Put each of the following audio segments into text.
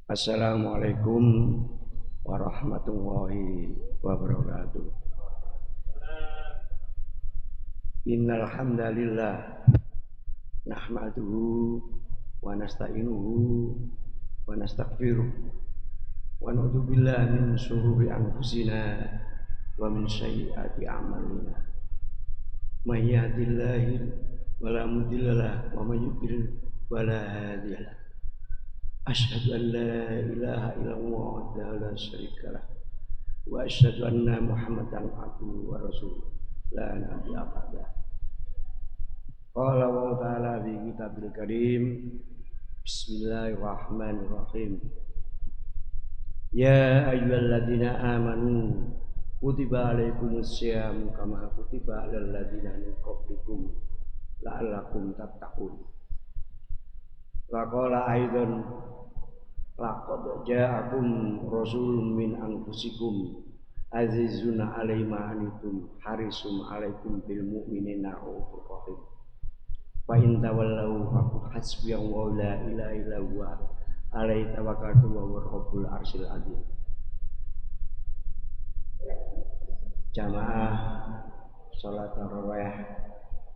Assalamualaikum warahmatullahi wabarakatuh. Innal hamdalillah nahmaduhu wa nasta'inuhu wa nastaghfiruh wa na'udzu billahi min shururi anfusina wa min sayyiati a'malina. May yahdihillahu fala mudhillalah wa may yudhlil fala hadiyalah. Asyhadu an la ilaha illallah wahdahu la syarikalah wa asyhadu anna Muhammadan abduhu wa rasuluh la nabiyya ba'da. Qala wa ta'ala fi kitabil karim. Bismillahirrahmanirrahim. Ya ayyuhalladzina amanu kutiba alaikumus syiyam kama kutiba alal ladzina min qablikum la'allakum tattaqun. Wa qala aidan laqad ja'akum rasulun min anfusikum azizun 'alaihi ma anittum harisun 'alaikum bil mu'minina raufur rahim. Fa in tawallau faqul hasbiyallahu la ilaha illa huwa alaihi tawakkaltu wa huwa rabbul arsyil azim. Jamaah salat tarawih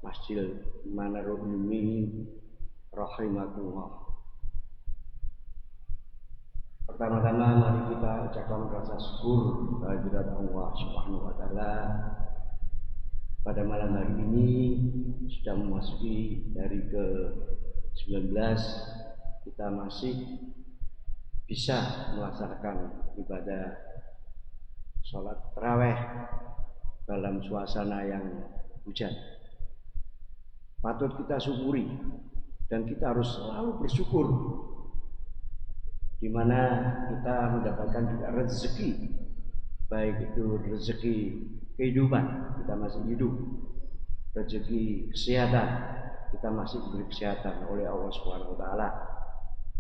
Masjid Manarul Ilmi rahimakumullah. Pertama-tama mari kita ucapkan rasa syukur kehadirat Allah Subhanahu wa taala. Pada malam hari ini sudah memasuki hari ke-19, kita masih bisa melaksanakan ibadah sholat tarawih dalam suasana yang hujan. Patut kita syukuri dan kita harus selalu bersyukur, di mana kita mendapatkan juga rezeki, baik itu rezeki kehidupan, kita masih hidup, rezeki kesehatan, kita masih diberi kesehatan oleh Allah Subhanahu wa taala,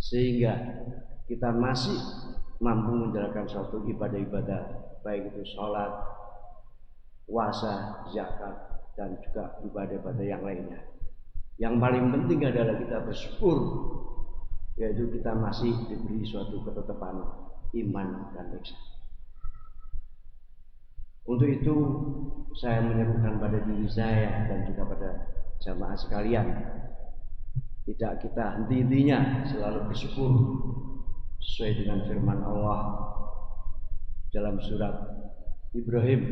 sehingga kita masih mampu menjalankan suatu ibadah-ibadah, baik itu sholat, puasa, zakat, dan juga ibadah-ibadah yang lainnya. Yang paling penting adalah kita bersyukur, yaitu kita masih diberi suatu ketetapan iman dan ihsan. Untuk itu saya menyerukan pada diri saya dan juga pada jamaah sekalian, tidak kita henti-hentinya selalu bersyukur sesuai dengan firman Allah dalam surat Ibrahim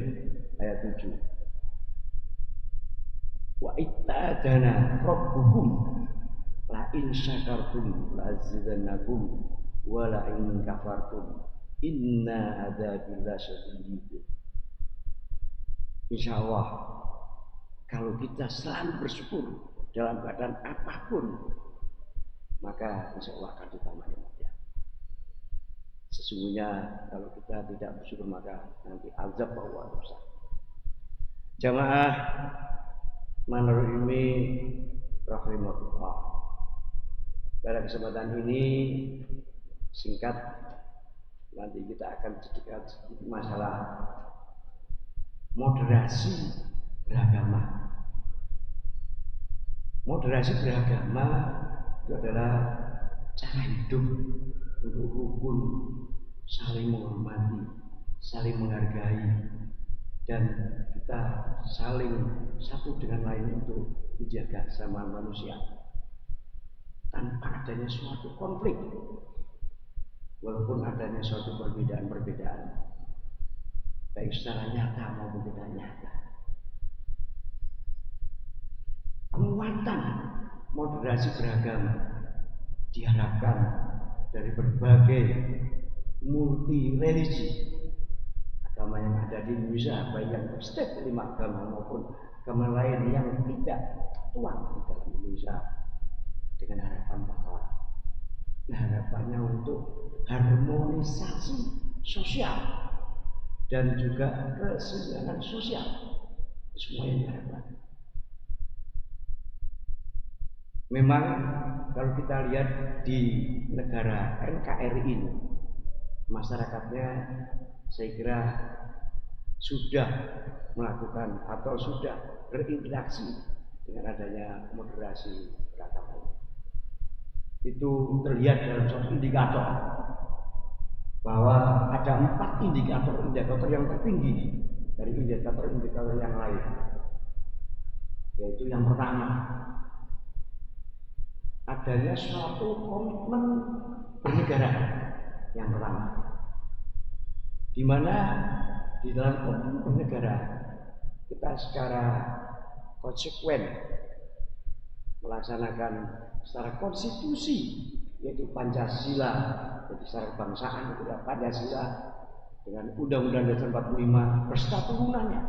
ayat 7. Wa itta'adana rabbukum la in syakartum la azidannakum wa la in kafartum inna adzabi lasyadid. Insyaallah kalau kita selalu bersyukur dalam keadaan apapun, maka insyaallah akan ditambah nikmatnya. Sesungguhnya kalau kita tidak bersyukur maka nanti azab Allah dosa. Jamaah Manarul Ilmi rahimahullah. Pada kesempatan ini singkat, nanti kita akan sedikit masalah moderasi beragama. Moderasi beragama itu adalah cara hidup untuk rukun, saling menghormati, saling menghargai, dan kita saling satu dengan lain untuk menjaga sama manusia tanpa adanya suatu konflik, walaupun adanya suatu perbedaan-perbedaan, baik secara nyata maupun tidak nyata. Penguatan moderasi beragama diharapkan dari berbagai multi religi agama yang ada di Indonesia, baik yang berstek 5 agama maupun agama lain yang tidak tuan di dalam Indonesia, dengan harapan bahwa harapannya untuk harmonisasi sosial dan juga kesenjangan sosial, semua yang diharapkan. Memang kalau kita lihat di negara NKRI ini, masyarakatnya saya kira sudah melakukan atau sudah berinteraksi dengan adanya moderasi beragama. Itu terlihat dalam suatu indikator bahwa ada 4 indikator yang tertinggi dari indikator-indikator yang lain. Yaitu yang pertama, adanya suatu komitmen bernegara. Yang pertama, di mana di dalam komitmen bernegara kita secara konsekuen melaksanakan secara konstitusi, yaitu Pancasila, jadi secara kebangsaan itu adalah Pancasila dengan Undang-Undang Dasar 45 beserta turunannya.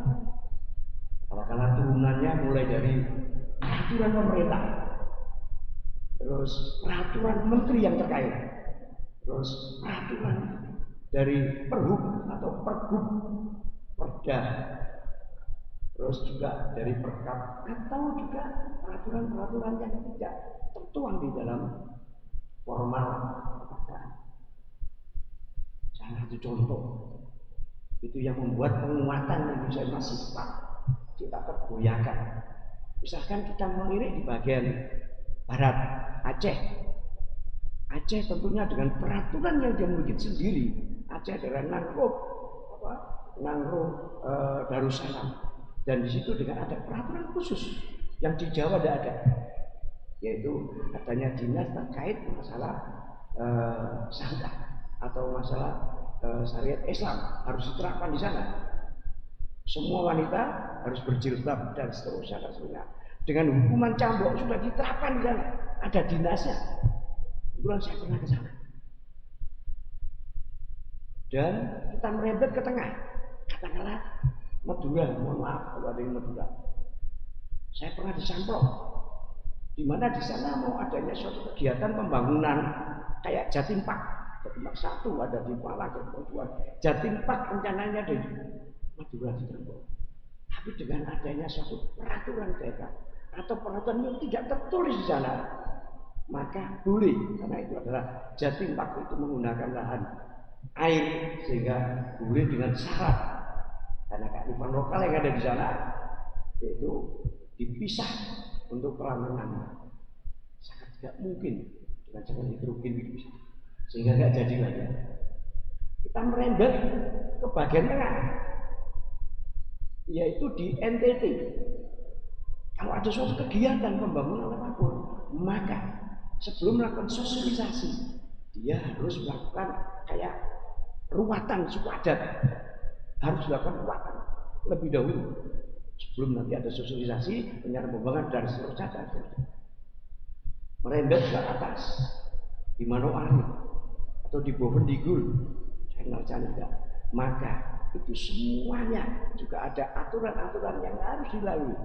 Karena turunannya mulai dari peraturan pemerintah, terus peraturan menteri yang terkait, terus peraturan dari Perhub atau Pergub, Perda, terus juga dari Perkap, atau juga peraturan-peraturan yang tidak tertuang di dalam formal kebangsaan. Salah satu contoh itu yang membuat penguatan Indonesia masih kita tergoyahkan. Misalkan kita melirik di bagian barat Aceh. Aceh tentunya dengan peraturan yang dia miliki sendiri. Aceh adalah Nangro Darussalam, dan di situ dengan ada peraturan khusus yang di Jawa tidak ada, yaitu adanya dinas terkait masalah syariah atau masalah syariat Islam harus diterapkan di sana. Semua wanita harus berjilbab dan seterusnya. Dengan hukuman cambuk sudah diterapkan di sana. Ada dinasnya. Kebetulan saya pernah ke sana. Dan kita merembet ke tengah. Katakanlah Madura, mohon maaf kalau ada yang Madura. Saya pernah di Samplok, di mana di sana mau adanya suatu kegiatan pembangunan kayak Jatim Park 1 ada di Malang, Jatim Park rencananya di Madura di Cirebon. Tapi dengan adanya suatu peraturan daerah atau peraturan yang tidak tertulis di sana, maka boleh, karena itu adalah Jatim Park itu menggunakan lahan air sehingga boleh dengan syarat, karena kearifan lokal yang ada di sana yaitu dipisah untuk pelanggan. Sangat tidak mungkin dengan cara hidrogen dipisah, sehingga tidak jadi lagi. Kita merembet ke bagian tengah, yaitu di NTT. Kalau ada suatu kegiatan pembangunan apapun, maka sebelum melakukan sosialisasi, dia harus melakukan kayak ruatan suku adat, harus dilakukan ruatan lebih dahulu sebelum nanti ada sosialisasi penyerahan pembangunan dan seterusnya. Merembet ke atas di Manokwari atau di Bovendigul, saya enggak, maka itu semuanya juga ada aturan-aturan yang harus dilalui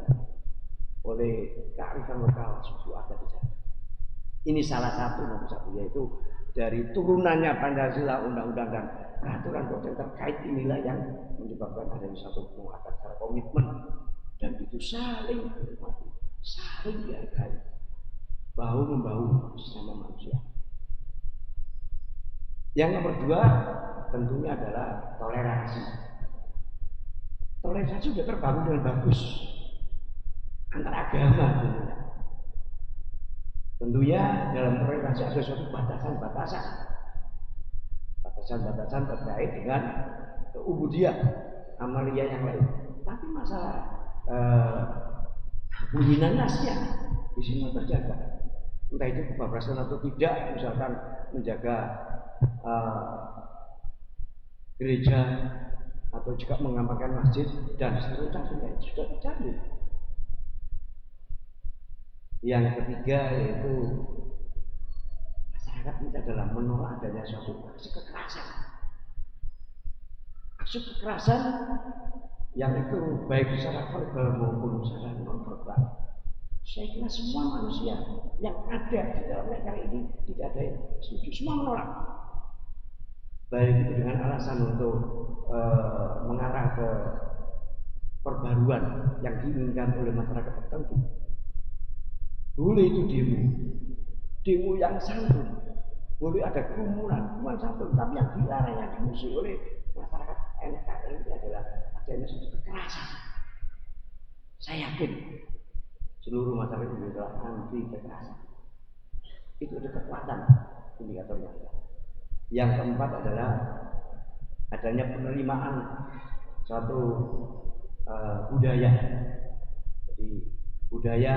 oleh kearifan lokal suku adat di sana. Ini salah satu nomor satu, yaitu dari turunannya Pancasila, undang-undang dan peraturan yang terkait inilah yang menyebabkan adanya satu penguatan secara komitmen, dan itu saling hormati, saling dihargai, bahu membahu sesama manusia. Yang nomor 2 tentunya adalah toleransi. Toleransi sudah terbangun dengan bagus antara agama tentunya. Tentunya dalam toleransi ada suatu batasan terkait dengan ubudiyah, amalia yang lain. Tapi masalah bunyinan nasnya di sini terjaga. Entah itu kebablasan atau tidak, misalkan menjaga gereja atau juga mengamalkan masjid dan seterusnya sudah terjamin. Yang ketiga yaitu masyarakat kita dalam menolak adanya suatu aksi kekerasan. Aksi kekerasan yang itu baik secara verbal maupun secara non-verbal. Saya kira semua manusia yang ada di dalam negara ini tidak ada yang setuju, semua menolak. Baik itu dengan alasan untuk mengarah ke perbaruan yang diinginkan oleh masyarakat tertentu. Boleh itu demo yang santun, boleh ada kerumunan santun, tapi yang dilarang, yang dimusuhi oleh masyarakat NKRI ini adalah adanya suatu kekerasan. Saya yakin seluruh masyarakat Indonesia anti kekerasan. Itu ada kekuatan indikatornya. Yang keempat adalah adanya penerimaan suatu budaya. Jadi budaya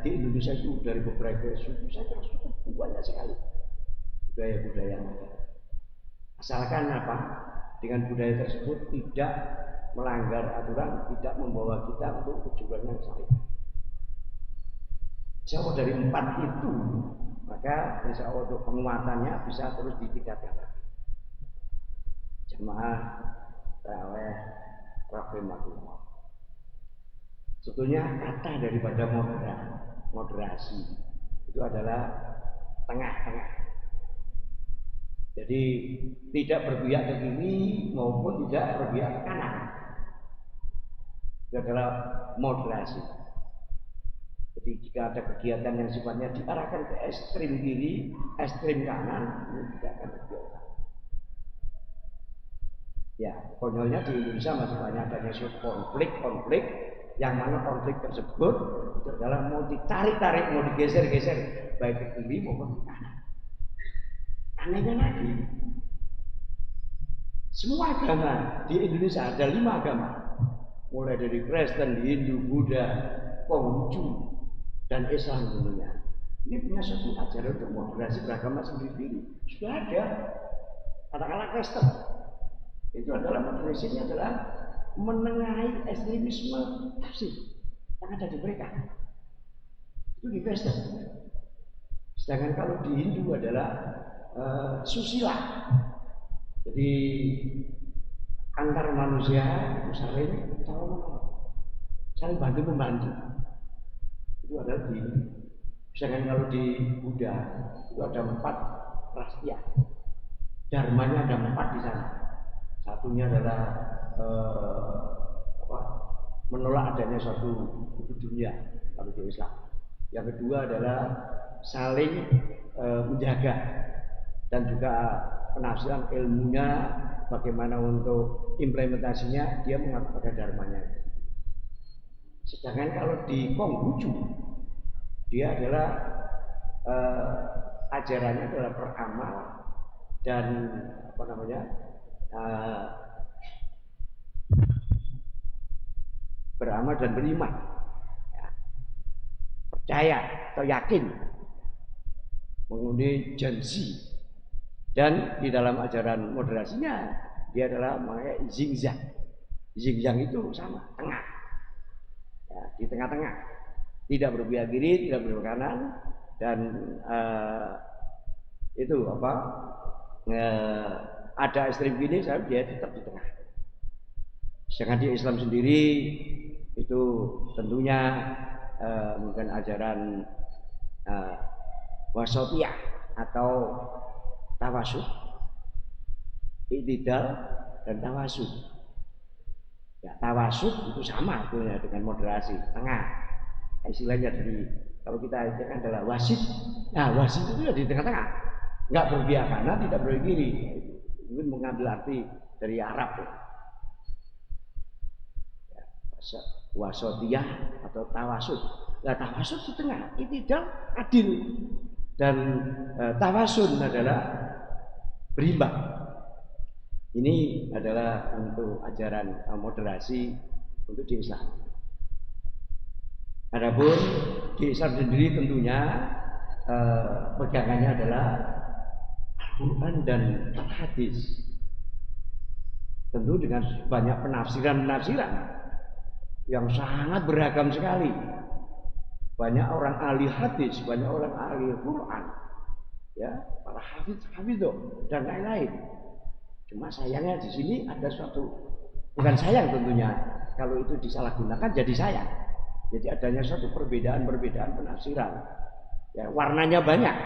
di Indonesia itu dari beberapa suku, saya kira suku banyak sekali budaya-budaya yang ada. Asalkan apa? Dengan budaya tersebut tidak melanggar aturan, tidak membawa kita untuk kejuruan yang salah. Insya Allah dari 4 itu, maka insya Allah untuk penguatannya bisa terus ditingkatkan. Jemaah tarawih rahimahullah. Sebetulnya kata daripada moderasi itu adalah tengah-tengah. Jadi tidak berpihak ke kiri maupun tidak berpihak ke kanan. Itu adalah moderasi. Jadi jika ada kegiatan yang sifatnya diarahkan ke ekstrim kiri, ekstrim kanan, ini tidak akan berbiasa. Ya, konyolnya di Indonesia masih banyak adanya konflik yang mana konflik tersebut itu adalah mau ditarik-tarik, mau digeser-geser baik ke kiri maupun ke kanan. Anehnya lagi, semua agama di Indonesia ada 5 agama, mulai dari Kristen, Hindu, Buddha, Konghucu, dan Islam tentunya. Ini punya suatu ajaran untuk moderasi beragama sendiri. Sudah ada, katakanlah Kristen, itu adalah moderasinya adalah menengahi ekstremisme tafsir yang ada di mereka. Itu di Kristen. Sedangkan kalau di Hindu adalah susila. Jadi antar manusia itu saling saling bantu membantu. Itu adalah di. Sedangkan kalau di Buddha itu ada 4 prastia. Dharmanya ada 4 di sana. Satunya adalah menolak adanya suatu dunia kalau di Islam. Yang kedua adalah saling menjaga dan juga penafsiran ilmunya bagaimana untuk implementasinya dia mengaku pada dharmanya. Sedangkan kalau di Konghucu dia adalah ajarannya adalah beramal dan beramal dan beriman, ya. Percaya atau yakin, mengundi janji. Dan di dalam ajaran moderasinya dia adalah memakai zigzag. Zigzag itu sama, tengah. Ya, di tengah-tengah. Tidak berpihak kiri, tidak berpihak kanan, dan itu ada ekstrem kiri, dia tetap di tengah. Sedangkan di Islam sendiri itu tentunya mungkin ajaran wasatiyah atau tawasud, i'tidal dan tawasud. Ya, tawasud itu sama artinya dengan moderasi, tengah. Istilahnya dari kalau kita artikan adalah wasit. Nah, wasit itu ya di tengah-tengah. Enggak berpihak kanan, tidak berpihak kiri. Mungkin mengambil arti dari Arab. Ya, wasatiyah atau tawasud. Nah, tawasud di tengah, i'tidal adil. Dan tawasun adalah berimbang. Ini adalah untuk ajaran moderasi untuk di Islam. Adapun di Islam sendiri tentunya pegangannya adalah Al-Quran dan Al-Hadis. Tentu dengan banyak penafsiran yang sangat beragam sekali. Banyak orang ahli hadis, banyak orang ahli Quran, ya, para hafidh dan lain-lain. Cuma sayangnya di sini ada suatu, bukan sayang tentunya, kalau itu disalahgunakan jadi sayang. Jadi adanya suatu perbedaan penafsiran. Ya, warnanya banyak.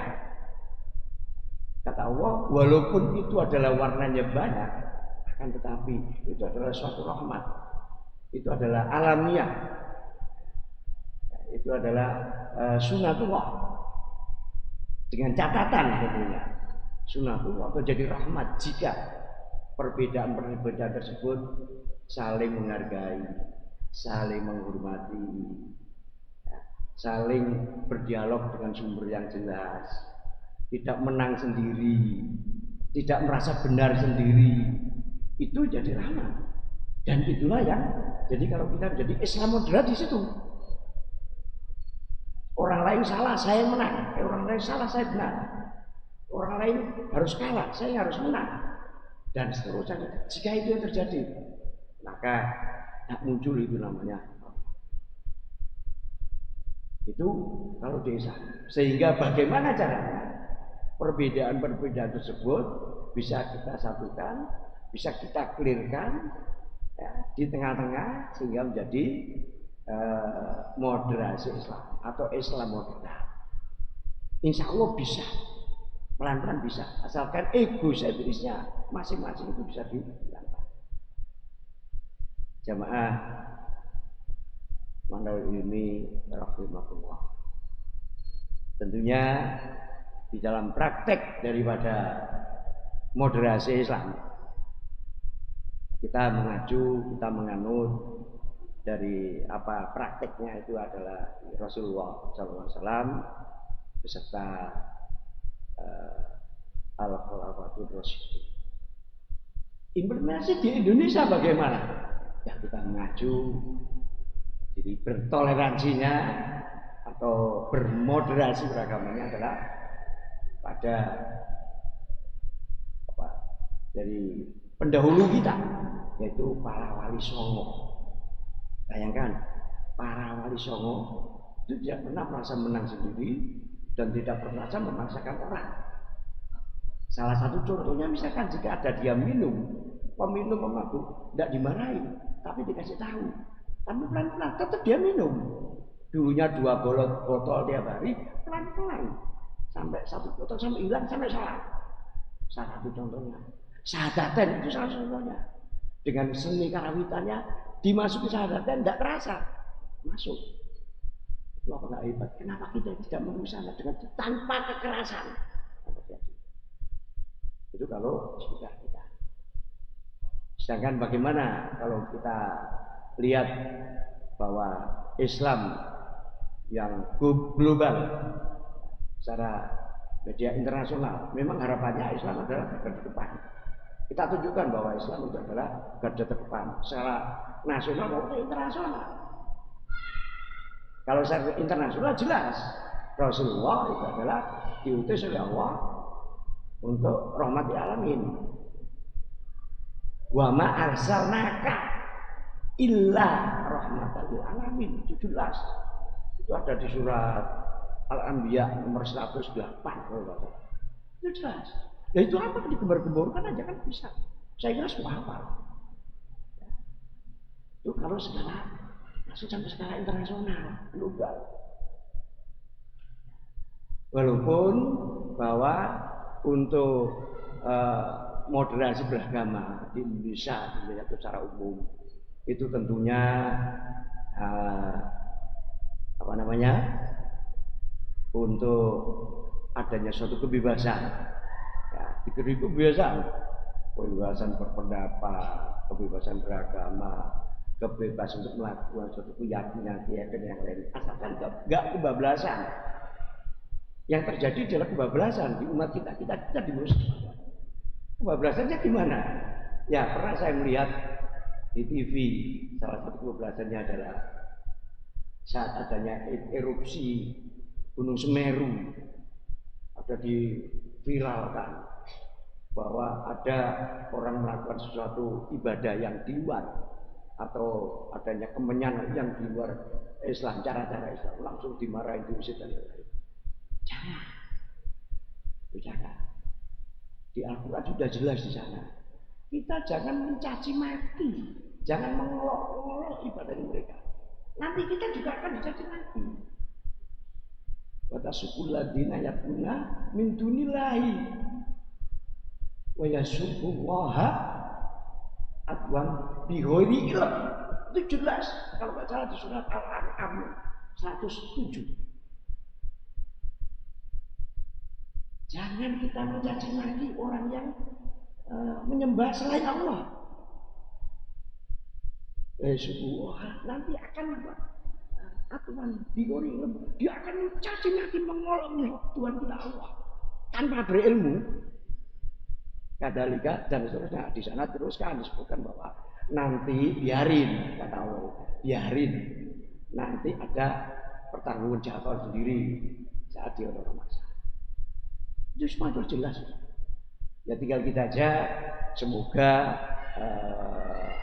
Kata Allah, walaupun itu adalah warnanya banyak, akan tetapi itu adalah suatu rahmat. Itu adalah alamiah. Itu adalah sunatullah dengan catatan tentunya sunatullah atau jadi rahmat jika perbedaan tersebut saling menghargai, saling menghormati, ya, saling berdialog dengan sumber yang jelas, tidak menang sendiri, tidak merasa benar sendiri, itu jadi rahmat. Dan itulah yang jadi kalau kita menjadi Islam moderat di situ. Orang lain salah, saya yang menang. Orang lain salah, saya benar. Orang lain harus kalah, saya harus menang. Dan seterusnya. Jika itu yang terjadi, maka tak muncul itu namanya. Itu kalau desa. Sehingga bagaimana caranya perbedaan-perbedaan tersebut bisa kita satukan, bisa kita clearkan ya, di tengah-tengah sehingga menjadi moderasi Islam atau Islam moderat. Insya Allah bisa, pelan-pelan bisa, asalkan egosentrisnya masing-masing itu bisa dihilangkan. Jamaah Mandal ini rahimahullah. Tentunya di dalam praktek daripada moderasi Islam kita mengacu, kita menganut dari apa prakteknya itu adalah Rasulullah SAW beserta Al-Khulafatul Rasyidin. Implementasi di Indonesia bagaimana? Ya kita mengacu, jadi bertoleransinya atau bermoderasi beragamanya adalah pada apa, dari pendahulu kita, yaitu para wali songo. Bayangkan, para wali songo itu tidak pernah merasa menang sendiri dan tidak pernah memaksakan orang. Salah satu contohnya misalkan jika ada dia minum, peminum pemabuk, tidak dimarahin, tapi dikasih tahu. Tapi pelan-pelan tetap dia minum. Dulunya 2 botol tiap hari, pelan-pelan sampai 1 botol sampai hilang sampai salah. Salah satu contohnya. Syahadaten itu salah contohnya. Dengan seni karawitannya dimasuki syahadaten tidak terasa masuk. Itu apa nggak hebat? Kenapa kita tidak mengusahakan dengan tanpa kekerasan? Itu kalau sudah kita. Sedangkan bagaimana kalau kita lihat bahwa Islam yang global secara media internasional, memang harapannya Islam adalah garda depan. Kita tunjukkan bahwa Islam itu adalah garda terdepan secara nasional maupun internasional. Kalau secara internasional jelas Rasulullah itu adalah diutus oleh Allah untuk rahmat lil alamin. Wa ma arsalnaka illa rahmatan lil alamin. Itu jelas. Itu ada di surat Al-Anbiya nomor 108 kalau itu jelas. Ya itu apa digembar-gemborkan aja kan bisa. Saya kira semua hafal. Itu kalau skala masuk sampai skala internasional, global. Walaupun bahwa untuk moderasi beragama di Indonesia secara umum itu tentunya apa namanya untuk adanya suatu kebebasan. Ya, diberi kebebasan berpendapat, kebebasan beragama, kebebasan untuk melakukan suatu keyakinan yang lain, asalkan enggak kebablasan. Yang terjadi adalah kebablasan di umat kita di Muslim. Kebablasannya gimana? Ya pernah saya melihat di TV, salah satu kebablasannya adalah saat adanya erupsi Gunung Semeru, ada diviralkan bahwa ada orang melakukan sesuatu ibadah yang di luar atau adanya kemenyan yang di luar Islam, cara-cara Islam, langsung dimarahin, diusir dan lain-lain. Jangan. Di Al-Quran sudah jelas di sana. Kita jangan mencaci maki, jangan mengolok-olok ibadah mereka. Nanti kita juga akan dicaci maki. Wa tasubul ladina yaquluna min dunillahi wa yasubbullaha adwan bighairi ilm. Itu jelas kalau enggak salah di surat Al-An'am 107. Jangan kita mencaci maki orang yang menyembah selain Allah. Subhanallah, nanti akan aturan bighairi ilm, dia akan mencaci maki mengolok Tuhan kita Allah tanpa berilmu. kadalika dan seterusnya. Di sana teruskan disebutkan bahwa nanti biarin, kata Allah, biarin, nanti ada pertanggungjawaban sendiri saat dia orang masa. Itu semua itu jelas. Ya tinggal kita aja, semoga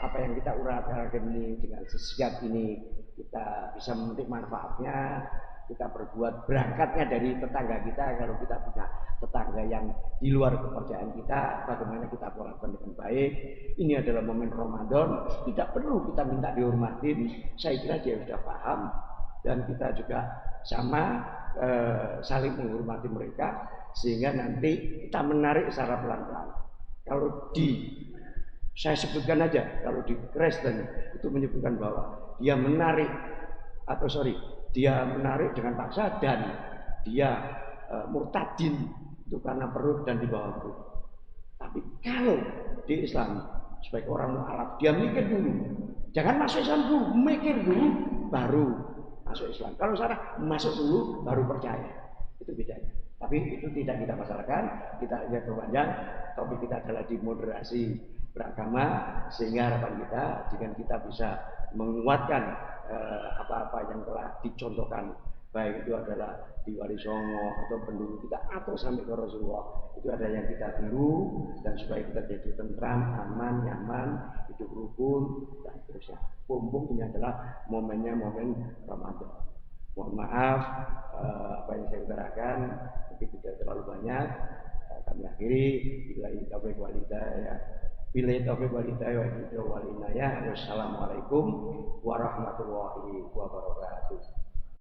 apa yang kita uraikan ini dengan sesigap ini kita bisa memetik manfaatnya. Kita berbuat berangkatnya dari tetangga kita. Kalau kita punya tetangga yang di luar kepercayaan kita, bagaimana kita perlakukan dengan baik. Ini adalah momen Ramadan, tidak perlu kita minta dihormatin. Saya kira dia sudah paham dan kita juga sama saling menghormati mereka sehingga nanti kita menarik secara pelan-pelan. Kalau saya sebutkan aja, kalau di Kristen itu menyebutkan bahwa dia menarik dia menarik dengan paksa dan dia murtadin itu karena perut dan di bawah perut. Tapi kalau di Islam sebagai orang mu'alaf dia mikir dulu, jangan masuk Islam dulu, mikir dulu baru masuk Islam. Kalau salah masuk dulu baru percaya, itu bedanya. Tapi itu tidak kita masalahkan, kita lihat berpanjang. Topik kita adalah di moderasi beragama, sehingga harapan kita dengan kita bisa menguatkan apa-apa yang telah dicontohkan, baik itu adalah di Wali Songo atau pendulu kita atau sampai ke Rasulullah, itu ada yang kita tiru dan supaya kita jadi tentram, aman, nyaman, hidup rukun dan seterusnya. Mumpung ini adalah momennya momen Ramadan. Mohon maaf apa yang saya utarakan mungkin tidak terlalu banyak. Kami akhiri billahi taufiq wal hidayah. Billahi taufiq wal hidayah wa inayah. Wassalamualaikum warahmatullahi wabarakatuh.